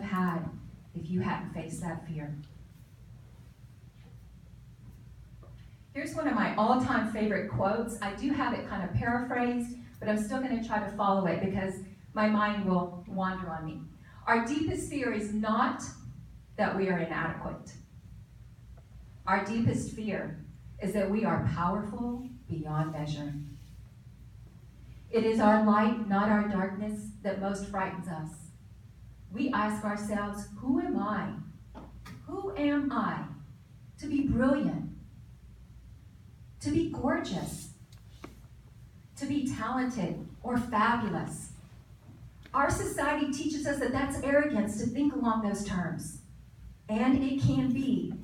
had if you hadn't faced that fear. Here's one of my all-time favorite quotes. I do have it kind of paraphrased, but I'm still going to try to follow it because my mind will wander on me. Our deepest fear is not that we are inadequate. Our deepest fear is that we are powerful beyond measure. It is our light, not our darkness, that most frightens us. We ask ourselves, who am I? Who am I to be brilliant, to be gorgeous, to be talented or fabulous? Our society teaches us that that's arrogance to think along those terms. And it can be.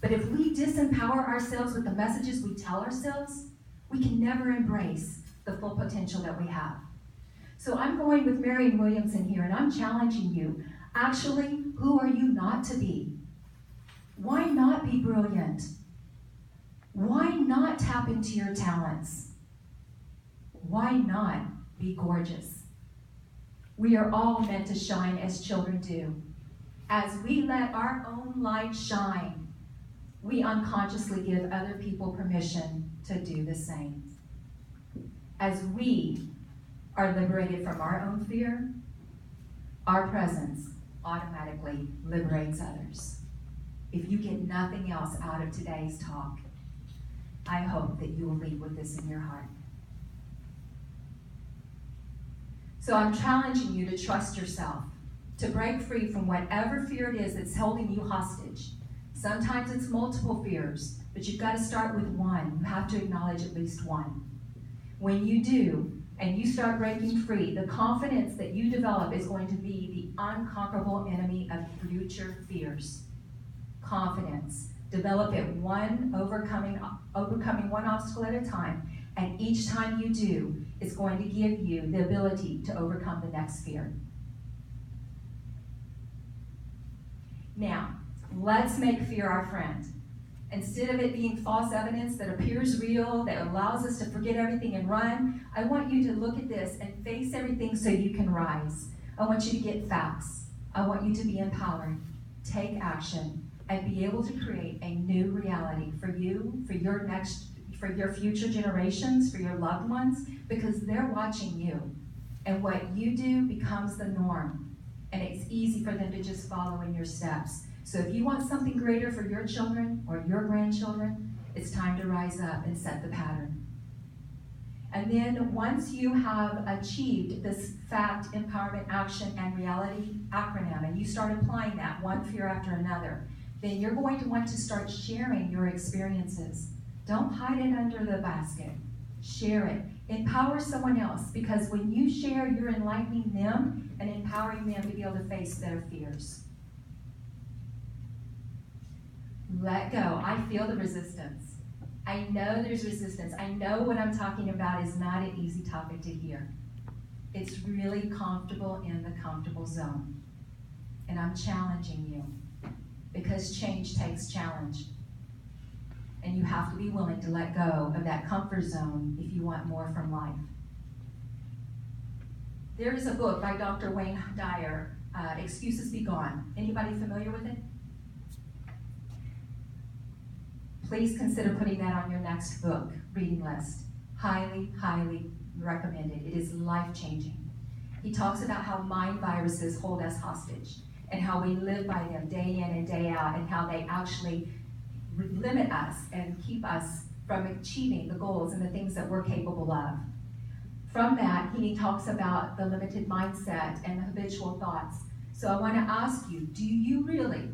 But if we disempower ourselves with the messages we tell ourselves, we can never embrace the full potential that we have. So I'm going with Marianne Williamson here, and I'm challenging you. Actually, who are you not to be? Why not be brilliant? Why not tap into your talents? Why not be gorgeous? We are all meant to shine as children do. As we let our own light shine, we unconsciously give other people permission to do the same. As we are liberated from our own fear, our presence automatically liberates others. If you get nothing else out of today's talk, I hope that you will leave with this in your heart. So I'm challenging you to trust yourself, to break free from whatever fear it is that's holding you hostage. Sometimes it's multiple fears, but you've got to start with one. You have to acknowledge at least one. When you do, and you start breaking free, the confidence that you develop is going to be the unconquerable enemy of future fears. Confidence. Develop it overcoming one obstacle at a time, and each time you do, it's going to give you the ability to overcome the next fear. Now, let's make fear our friend. Instead of it being false evidence that appears real, that allows us to forget everything and run, I want you to look at this and face everything so you can rise. I want you to get facts. I want you to be empowered, take action, and be able to create a new reality for you, for your future generations, for your loved ones, because they're watching you. And what you do becomes the norm. And it's easy for them to just follow in your steps. So if you want something greater for your children or your grandchildren, it's time to rise up and set the pattern. And then once you have achieved this fact, empowerment, action, and reality acronym, and you start applying that one fear after another, then you're going to want to start sharing your experiences. Don't hide it under the basket. Share it. Empower someone else, because when you share, you're enlightening them and empowering them to be able to face their fears. Let go. I feel the resistance. I know there's resistance. I know what I'm talking about is not an easy topic to hear. It's really comfortable in the comfortable zone. And I'm challenging you, because change takes challenge. And you have to be willing to let go of that comfort zone if you want more from life. There is a book by Dr. Wayne Dyer, Excuses Be Gone. Anybody familiar with it? Please consider putting that on your next book reading list. Highly, highly recommended. It is life-changing. He talks about how mind viruses hold us hostage and how we live by them day in and day out, and how they actually limit us and keep us from achieving the goals and the things that we're capable of. From that, he talks about the limited mindset and the habitual thoughts. So I want to ask you, do you really,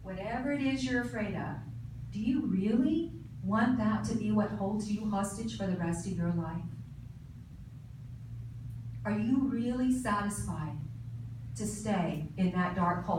whatever it is you're afraid of, do you really want that to be what holds you hostage for the rest of your life? Are you really satisfied to stay in that dark hole?